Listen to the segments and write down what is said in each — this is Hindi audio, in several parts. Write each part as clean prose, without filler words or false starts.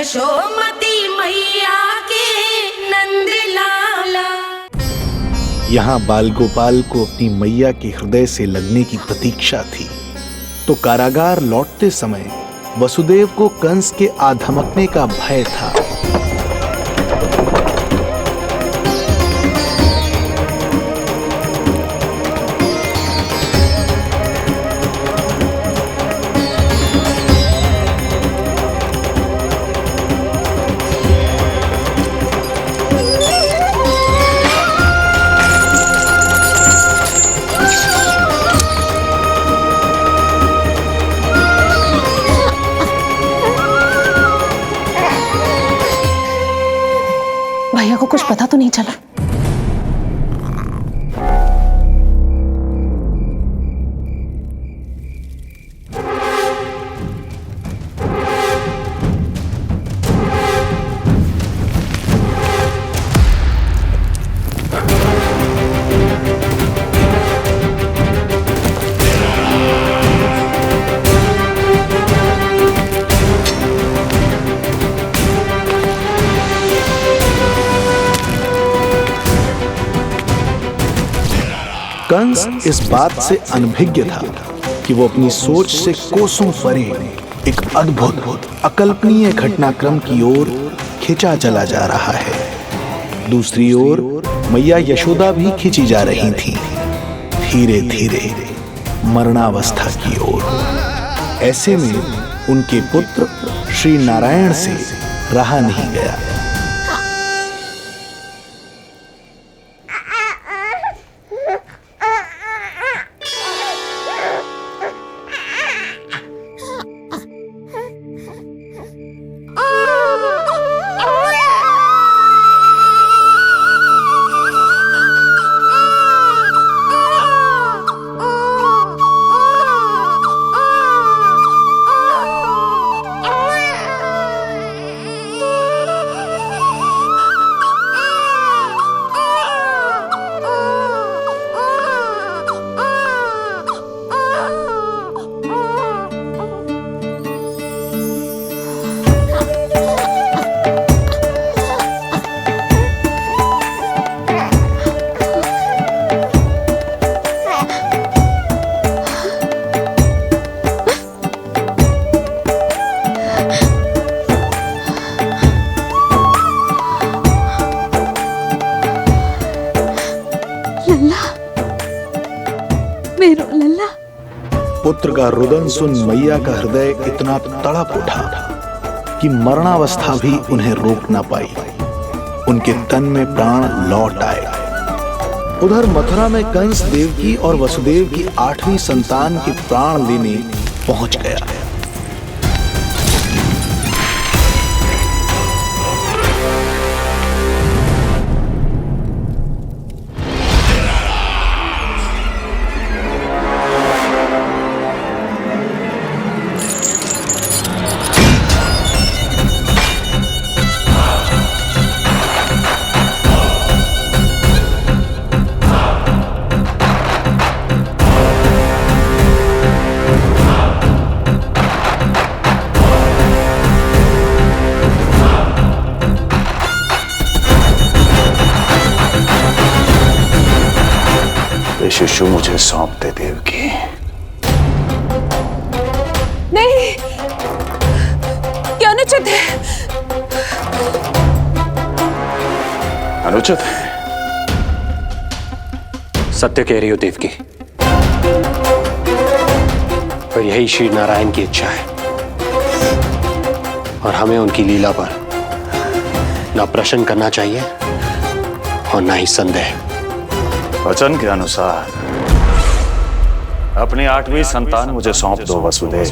यशोमती मैया के नंद लाला। यहाँ बाल गोपाल को अपनी मैया के हृदय से लगने की प्रतीक्षा थी, तो कारागार लौटते समय वसुदेव को कंस के आधमकने का भय था। भैया को कुछ पता तो नहीं चला? कंस इस बात से अनभिज्ञ था कि वो अपनी सोच से कोसों परे एक अद्भुत अकल्पनीय घटनाक्रम की ओर खिंचा चला जा रहा है। दूसरी ओर मैया यशोदा भी खिंची जा रही थी, धीरे धीरे मरणावस्था की ओर। ऐसे में उनके पुत्र श्री नारायण से रहा नहीं गया। पुत्र का रुदन सुन मैया का हृदय इतना तड़प उठा कि मरणावस्था भी उन्हें रोक ना पाई। उनके तन में प्राण लौट आए। उधर मथुरा में कंस देवकी और वसुदेव की 8वीं संतान के प्राण लेने पहुंच गया। शिशु मुझे सौंप दे देवकी। नहीं, क्या अनुचित है? अनुचित है? सत्य कह रही हो देवकी, पर यही श्री नारायण की इच्छा है और हमें उनकी लीला पर ना प्रश्न करना चाहिए और ना ही संदेह। वचन के अनुसार अपनी 8वीं संतान मुझे सौंप दो वसुदेव।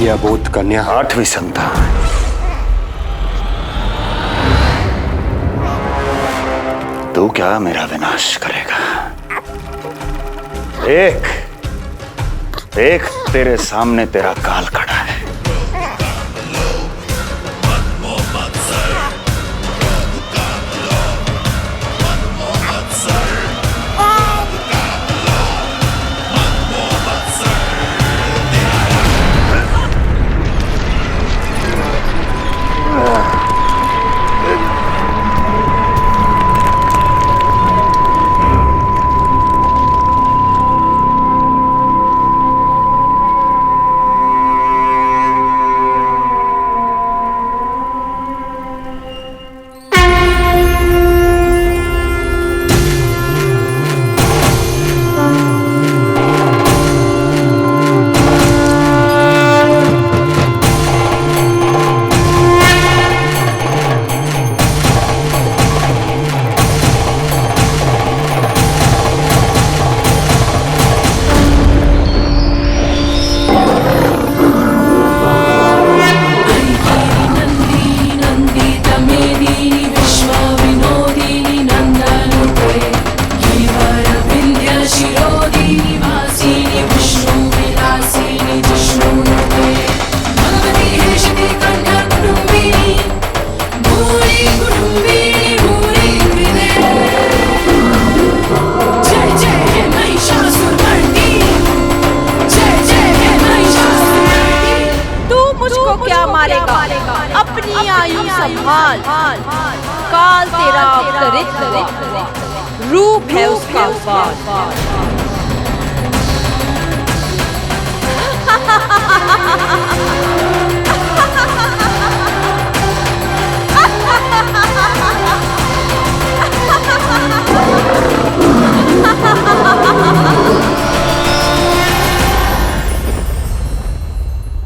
ये अबोध कन्या 8वीं संतान। तू क्या मेरा विनाश करेगा? देख तेरे सामने तेरा काल खड़ा है। अपनी आयु संभाल, काल तेरा अवतरित रूप है उसका वार।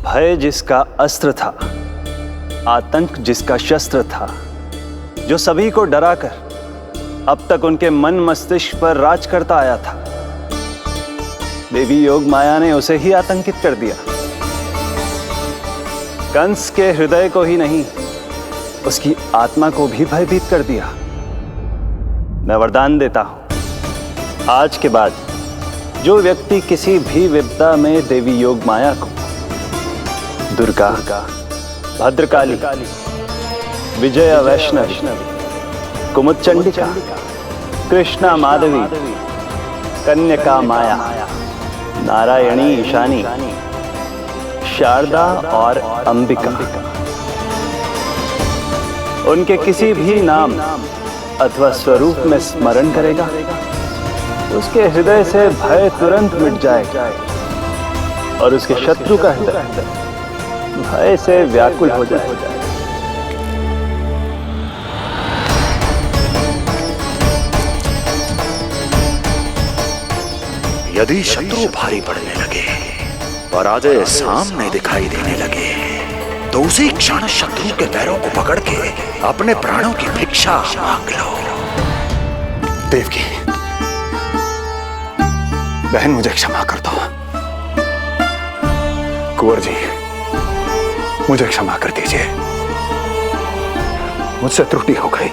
भय जिसका अस्त्र था, आतंक जिसका शस्त्र था, जो सभी को डराकर अब तक उनके मन मस्तिष्क पर राज करता आया था, देवी योग माया ने उसे ही आतंकित कर दिया। कंस के हृदय को ही नहीं, उसकी आत्मा को भी भयभीत कर दिया। मैं वरदान देता हूं, आज के बाद जो व्यक्ति किसी भी विपदा में देवी योग माया को, दुर्गा, भद्रकाली, विजया वैष्णवी, कुमुदचंडिका, कृष्णा माधवी, कन्यका माया, नारायणी ईशानी, शारदा और अंबिका, उनके किसी भी नाम अथवा स्वरूप में स्मरण करेगा, उसके हृदय से भय तुरंत मिट जाएगा और उसके शत्रु का हृदय भय से व्याकुल हो जाएगा। यदि शत्रु भारी पड़ने लगे, पराजय सामने दिखाई देने लगे, तो उसी क्षण शत्रु के पैरों को पकड़ के अपने प्राणों की भिक्षा मांग लो। देवकी, बहन मुझे क्षमा कर दो। कुंवर जी, मुझे क्षमा कर दीजिए, मुझसे त्रुटि हो गई।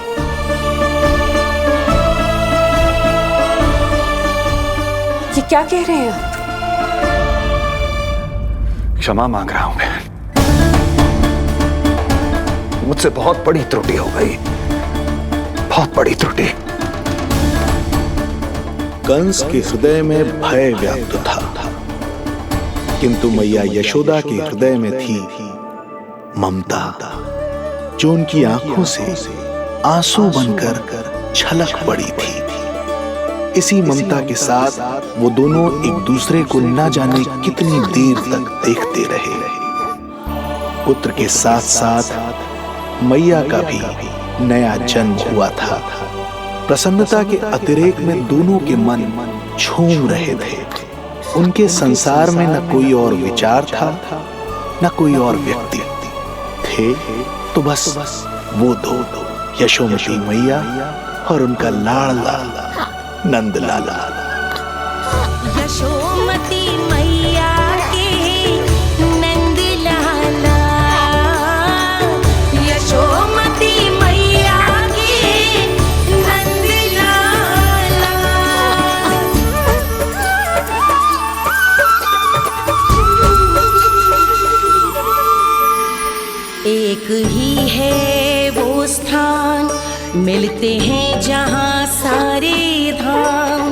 ये क्या कह रहे हैं आप? क्षमा मांग रहा हूं बहन, मुझसे बहुत बड़ी त्रुटि हो गई, बहुत बड़ी त्रुटि। कंस के हृदय में भय व्याप्त था, किंतु मैया यशोदा के हृदय में थी ममता, जो उनकी आंखों से आंसू बनकर छलक पड़ी थी। इसी ममता के साथ वो दोनों एक दूसरे को न जाने कितनी देर तक देखते रहे। पुत्र के साथ साथ मैया का भी नया जन्म हुआ था। प्रसन्नता के अतिरेक में दोनों के मन झूम रहे थे। उनके संसार में न कोई और विचार था, न कोई और व्यक्ति थे, तो बस वो दो, यशोमती मैया और उनका लाडला नंद लाला। यशोमती मैया के नंद लाला। एक ही है वो स्थान, मिलते हैं जहाँ सारे धाम।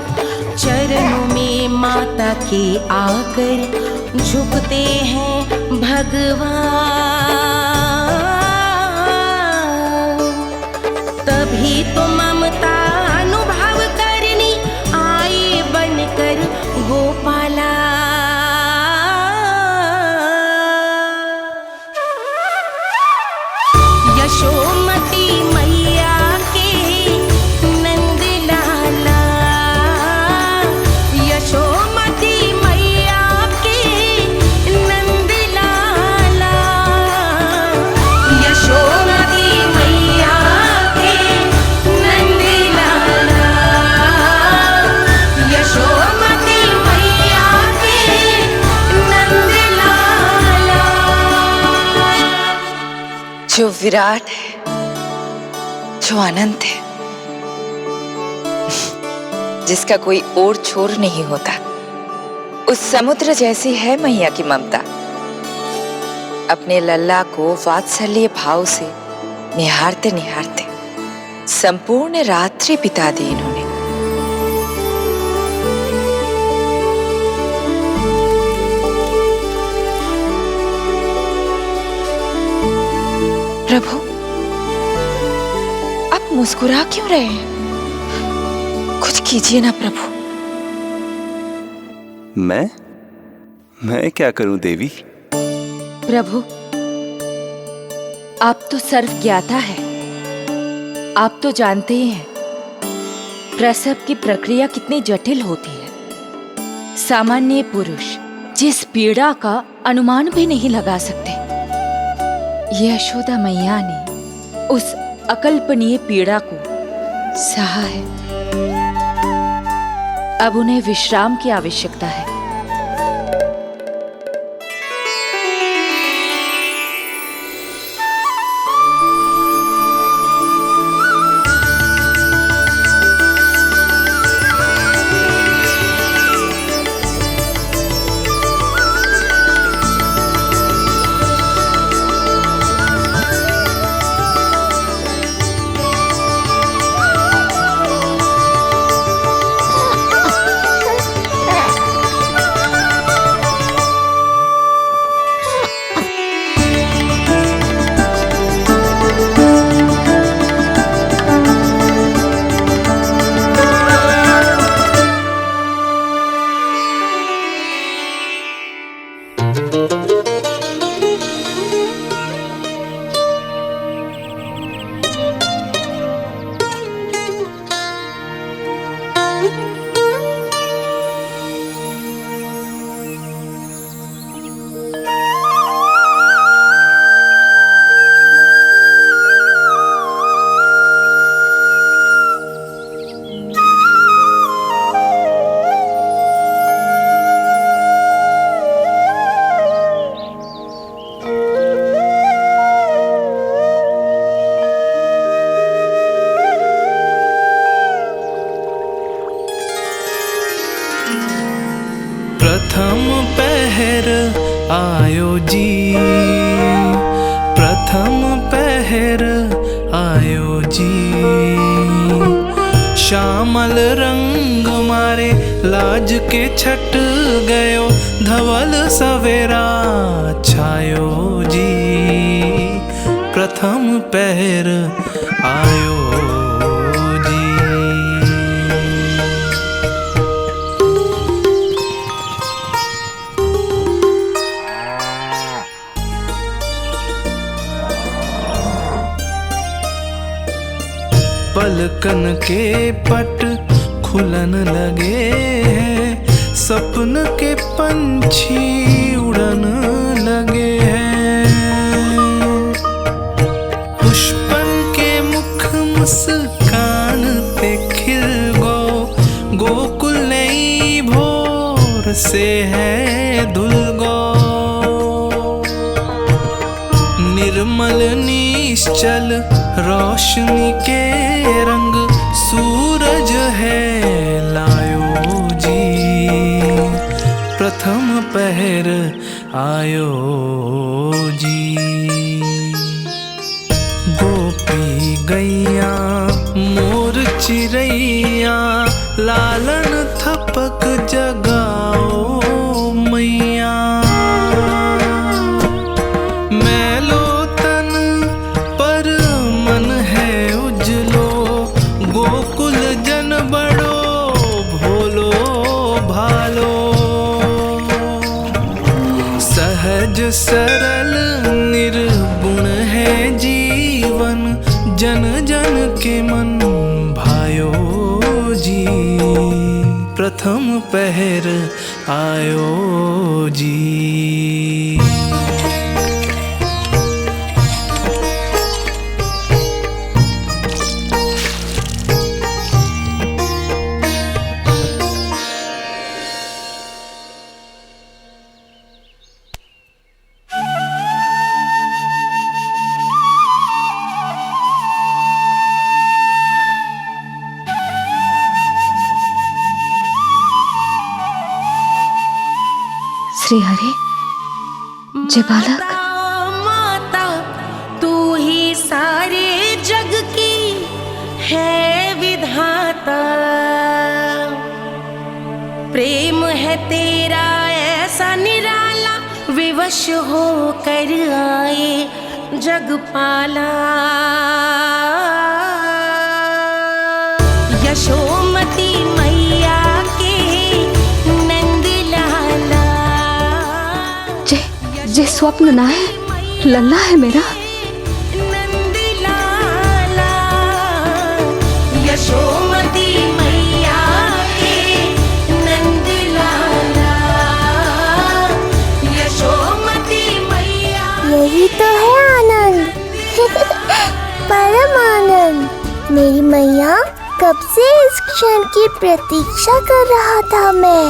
चरणों में माता के आकर झुकते हैं भगवान। तभी तो ममता अनुभव करनी आए बनकर गोपाला। यशोमती मैया के नंद लाला, यशोमती मैया के नंद लाला, यशोमती मैया के नंद लाला, यशोमती मैया के नंद लाला। जो विराट है, जो अनंत है, जिसका कोई ओर छोर नहीं होता, उस समुद्र जैसी है मैया की ममता। अपने लल्ला को वात्सल्य भाव से निहारते निहारते संपूर्ण रात्रि बिता दी इन्होंने। प्रभु, आप मुस्कुरा क्यों रहे हैं? कुछ कीजिए ना प्रभु। मैं क्या करूं देवी? प्रभु, आप तो सर्वज्ञाता है। आप तो जानते ही हैं प्रसव की प्रक्रिया कितनी जटिल होती है। सामान्य पुरुष जिस पीड़ा का अनुमान भी नहीं लगा सकते, यशोदा मैया ने उस अकल्पनीय पीड़ा को सहा है। अब उन्हें विश्राम की आवश्यकता है। प्रथम पहर आयो जी, प्रथम पहर आयो जी। श्यामल रंग मारे लाज के छट गयो, धवल सवेरा छायो जी। प्रथम पहर आयो जी। पलकन के पट खुलन लगे हैं, सपन के पंछी उड़न लगे हैं। पुष्पन के मुख मुस्कान ते खिल गो, गोकुल नई भोर से है धुल गो। निर्मल निश्चल रोशनी के रंग, सूरज है लायो जी। प्रथम पहर आयो जी। गैया मोर चिड़ैया लालन थपक जगाओ मैया। मैलो तन पर मन है उजलो, गोकुल जन बड़ो भोलो भालो। सहज सरल निर्गुण है जीवन, जन जन के मन भायो जी। प्रथम पहर आयो जी। श्री हरि, जय बालक। माता तू ही सारे जग की है विधाता। प्रेम है तेरा ऐसा निराला, विवश हो कर आए जगपाला। यशोमती मैया के नंद लाला। जे स्वप्न ना है, लल्ला है मेरा। नंद लाला यशोमती मैया के नंद लाला। यशोमती मैया यही तो है आनंद। परम आनंद। मेरी मैया, कब से इस क्षण की प्रतीक्षा कर रहा था मैं।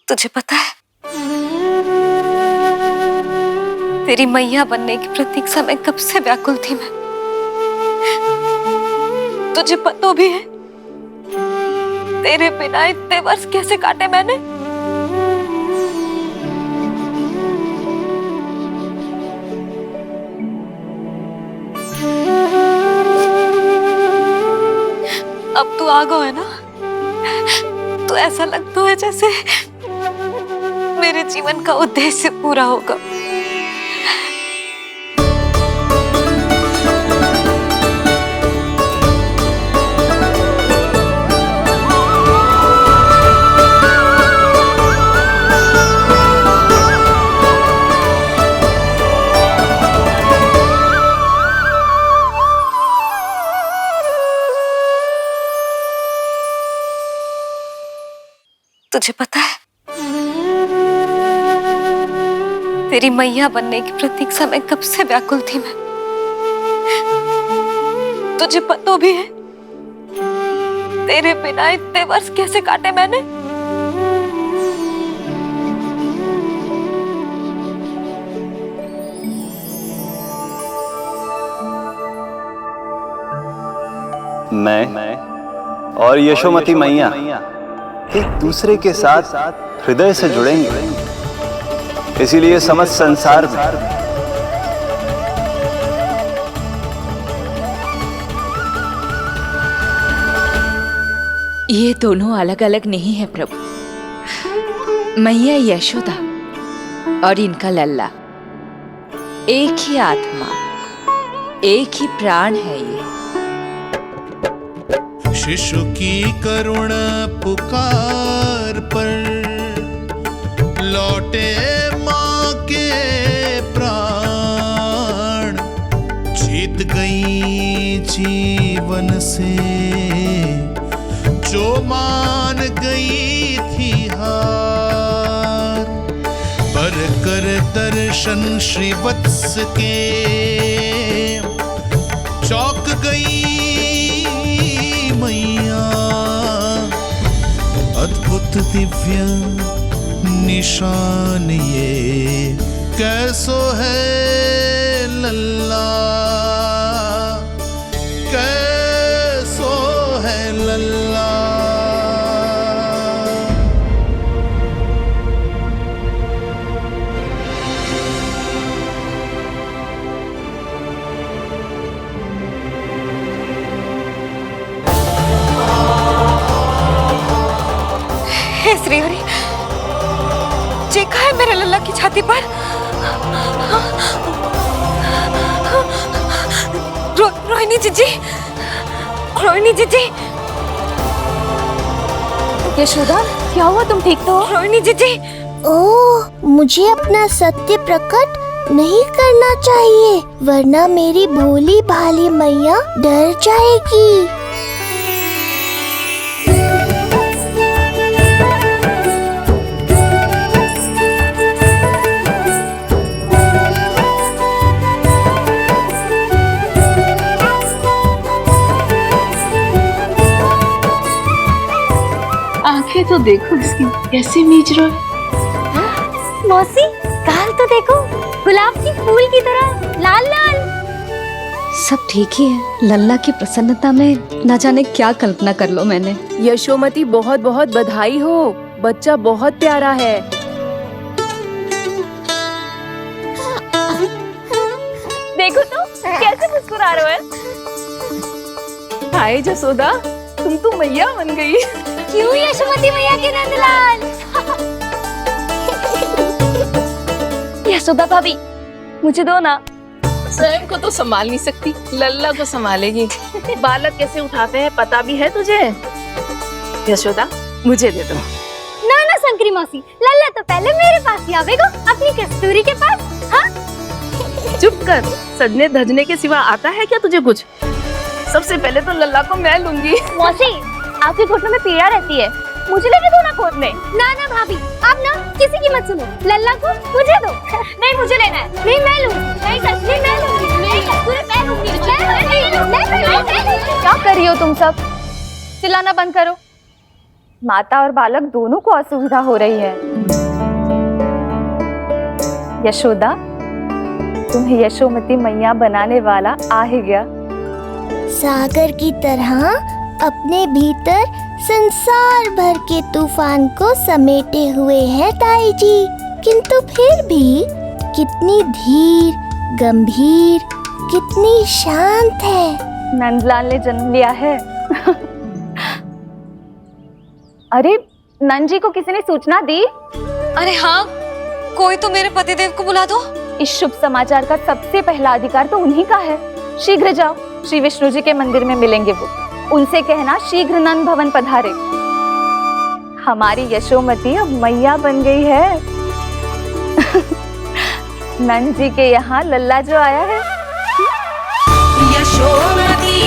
तुझे पता है, तेरी मैया बनने की प्रतीक्षा में कब से व्याकुल थी मैं। तुझे पता भी है तेरे बिना इतने वर्ष कैसे काटे मैंने। अब तू आ गया है ना, तो ऐसा लगता है जैसे मेरे जीवन का उद्देश्य पूरा होगा। तुझे पता है, तेरी मैया बनने की प्रतीक्षा में कब से व्याकुल थी मैं। तुझे पता भी है तेरे बिना इतने वर्ष कैसे काटे मैंने। मैं और यशोमती मैया एक दूसरे के साथ हृदय से जुड़ेंगे, इसीलिए समस्त संसार में ये दोनों अलग अलग नहीं है प्रभु। मैया यशोदा और इनका लल्ला एक ही आत्मा, एक ही प्राण है ये। शिशु की करुण पुकार पर लौटे माँ के प्राण। जीत गई जीवन से जो मान गई थी हार। पर कर दर्शन श्री वत्स के चौक गई मैया। अद्भुत दिव्य निशान ये कैसो है लल्ला, कैसो है लल्ला। श्री हरि, चेखा है मेरे लल्ला की छाती पर। रोहिणी जीजी, रोहिणी जीजी। यशोदा, क्या हुआ? तुम ठीक तो हो? रोहिणी जीजी। ओह, मुझे अपना सत्य प्रकट नहीं करना चाहिए, वरना मेरी भोली भाली मैया डर जाएगी। आंखें तो देखो इसकी कैसे मीच रहा है। मौसी, गाल तो देखो, गुलाब की फूल की तरह लाल लाल। सब ठीक ही है। लल्ला की प्रसन्नता में न जाने क्या कल्पना कर लो मैंने। यशोमती, बहुत बहुत बधाई हो, बच्चा बहुत प्यारा है। देखो तो कैसे मुस्कुरा रहे हो। हाय जसोदा, तुम तो मैया बन गई। क्यों यशोमती मैया के नंदलाल। यशोदा भाभी, मुझे दो ना। स्वयं को तो संभाल नहीं सकती, लल्ला को संभालेगी। बालक कैसे उठाते हैं पता भी है तुझे? यशोदा, मुझे दे दो। ना ना शंकरी मौसी, लल्ला तो पहले मेरे पास ही आवेगा, अपनी कस्तूरी के पास। हाँ? चुप कर, सजने धजने के सिवा आता है क्या तुझे कुछ? सबसे पहले तो लल्ला को मैं लूंगी। मौसी, आपके घुटनों में पीड़ा रहती है, मुझे लेने दो ना गोद में। ना ना भाभी, आप ना किसी की मत सुनो, लल्ला को मुझे दो। नहीं, मुझे लेना है। नहीं, मैं लूंगी। नहीं कस्तूरी, मैं लूंगी। नहीं कस्तूरी, मैं लूंगी। क्या कर रही हो तुम सब? चिल्लाना बंद करो। माता और बालक दोनों को असुविधा हो रही है। यशोदा, तुम्हें यशोमती मैया बनाने वाला आ ही गया। सागर की तरह अपने भीतर संसार भर के तूफान को समेटे हुए है ताई जी, किंतु फिर भी कितनी धीर, गंभीर, कितनी शांत है। नंदलाल ने जन्म लिया है। अरे, नंद जी को किसी ने सूचना दी? अरे हाँ, कोई तो मेरे पतिदेव को बुला दो। इस शुभ समाचार का सबसे पहला अधिकार तो उन्हीं का है। शीघ्र जाओ, श्री विष्णु जी के मंदिर में मिलेंगे वो। उनसे कहना शीघ्र नंद भवन पधारे। हमारी यशोमती अब मैया बन गई है। नंद जी के यहाँ लल्ला जो आया है। यशोमती